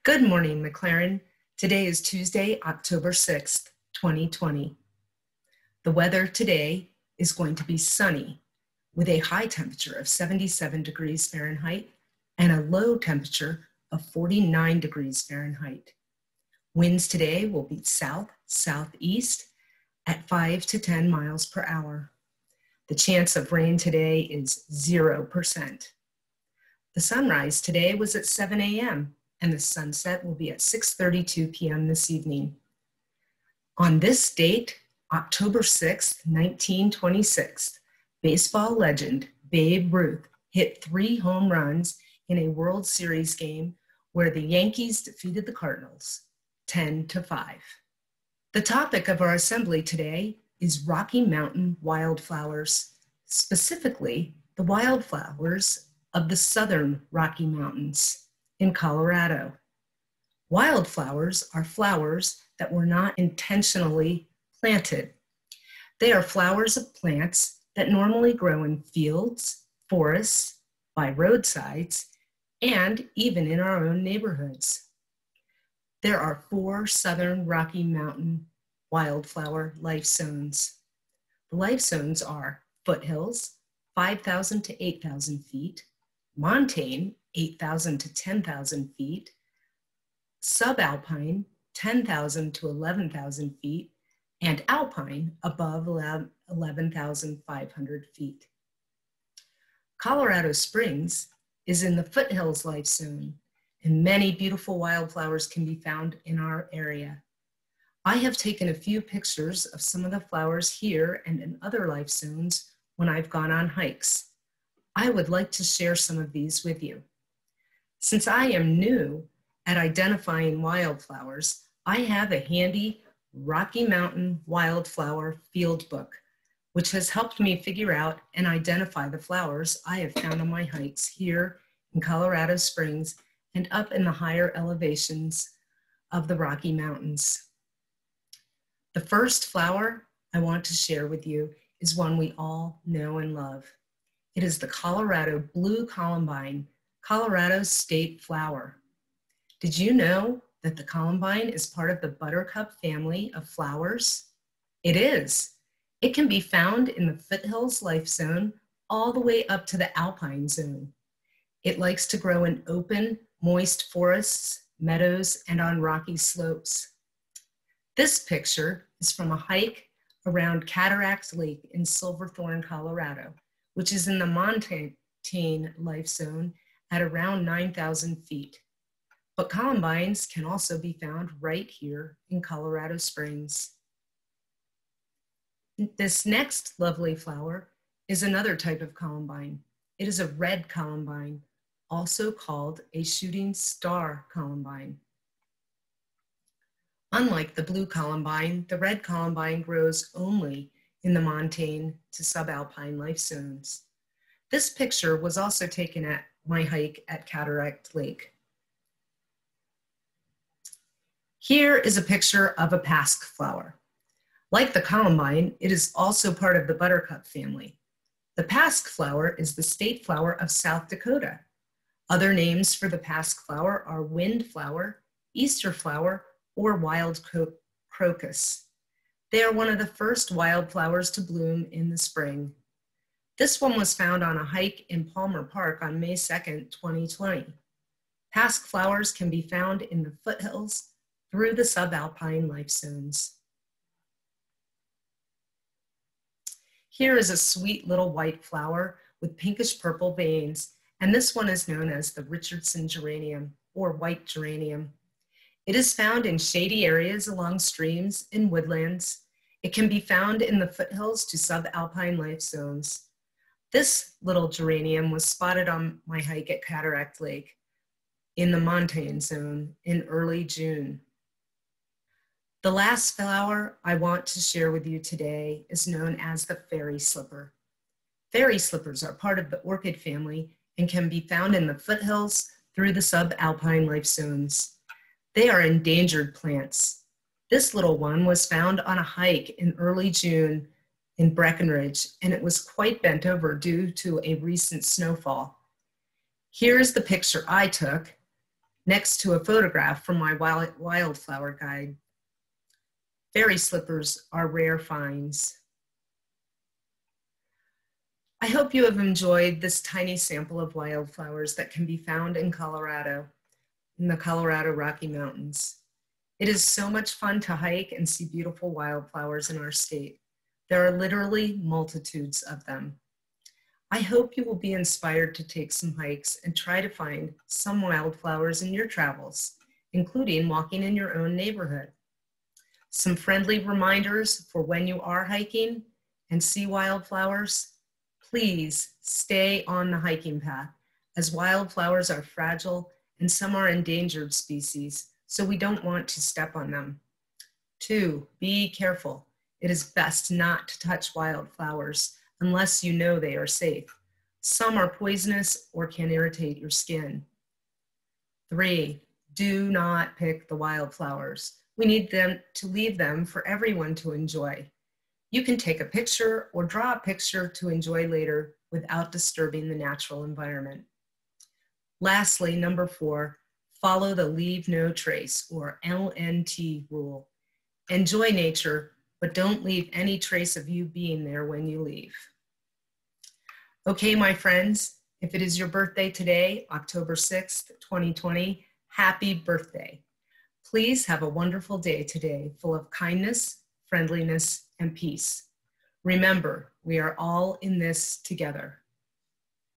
Good morning, MacLaren. Today is Tuesday, October 6th, 2020. The weather today is going to be sunny with a high temperature of 77 degrees Fahrenheit and a low temperature of 49 degrees Fahrenheit. Winds today will be south-southeast at 5 to 10 miles per hour. The chance of rain today is 0%. The sunrise today was at 7 a.m. and the sunset will be at 6:32 p.m. this evening. On this date, October 6, 1926, baseball legend Babe Ruth hit 3 home runs in a World Series game where the Yankees defeated the Cardinals 10-5. The topic of our assembly today is Rocky Mountain wildflowers, specifically the wildflowers of the southern Rocky Mountains in Colorado. Wildflowers are flowers that were not intentionally planted. They are flowers of plants that normally grow in fields, forests, by roadsides, and even in our own neighborhoods. There are 4 southern Rocky Mountain wildflower life zones. The life zones are foothills, 5,000 to 8,000 feet, montane, 8,000 to 10,000 feet, subalpine, 10,000 to 11,000 feet, and alpine above 11,500 feet. Colorado Springs is in the foothills life zone, and many beautiful wildflowers can be found in our area. I have taken a few pictures of some of the flowers here and in other life zones when I've gone on hikes. I would like to share some of these with you. Since I am new at identifying wildflowers, I have a handy Rocky Mountain wildflower field book, which has helped me figure out and identify the flowers I have found on my hikes here in Colorado Springs and up in the higher elevations of the Rocky Mountains. The first flower I want to share with you is one we all know and love. It is the Colorado Blue Columbine, Colorado's state flower. Did you know that the columbine is part of the buttercup family of flowers? It is. It can be found in the foothills life zone all the way up to the alpine zone. It likes to grow in open, moist forests, meadows, and on rocky slopes. This picture is from a hike around Cataract Lake in Silverthorne, Colorado, which is in the montane life zone at around 9,000 feet. But columbines can also be found right here in Colorado Springs. This next lovely flower is another type of columbine. It is a red columbine, also called a shooting star columbine. Unlike the blue columbine, the red columbine grows only in the montane to subalpine life zones. This picture was also taken at my hike at Cataract Lake. Here is a picture of a pasque flower. Like the columbine, it is also part of the buttercup family. The pasque flower is the state flower of South Dakota. Other names for the pasque flower are windflower, Easter flower, or wild crocus. They are one of the first wildflowers to bloom in the spring. This one was found on a hike in Palmer Park on May 2nd, 2020. Pasque flowers can be found in the foothills through the subalpine life zones. Here is a sweet little white flower with pinkish purple veins, and this one is known as the Richardson geranium or white geranium. It is found in shady areas along streams and woodlands. It can be found in the foothills to subalpine life zones. This little geranium was spotted on my hike at Cataract Lake in the montane zone in early June. The last flower I want to share with you today is known as the fairy slipper. Fairy slippers are part of the orchid family and can be found in the foothills through the subalpine life zones. They are endangered plants. This little one was found on a hike in early June in Breckenridge, and it was quite bent over due to a recent snowfall. Here's the picture I took next to a photograph from my wildflower guide. Fairy slippers are rare finds. I hope you have enjoyed this tiny sample of wildflowers that can be found in Colorado, in the Colorado Rocky Mountains. It is so much fun to hike and see beautiful wildflowers in our state. There are literally multitudes of them. I hope you will be inspired to take some hikes and try to find some wildflowers in your travels, including walking in your own neighborhood. Some friendly reminders for when you are hiking and see wildflowers: please stay on the hiking path, as wildflowers are fragile and some are endangered species, so we don't want to step on them. 2, be careful. It is best not to touch wildflowers unless you know they are safe. Some are poisonous or can irritate your skin. 3, do not pick the wildflowers. We need them to leave them for everyone to enjoy. You can take a picture or draw a picture to enjoy later without disturbing the natural environment. Lastly, number 4, follow the leave no trace, or LNT rule. Enjoy nature, but don't leave any trace of you being there when you leave. Okay, my friends, if it is your birthday today, October 6th, 2020, happy birthday. Please have a wonderful day today, full of kindness, friendliness, and peace. Remember, we are all in this together.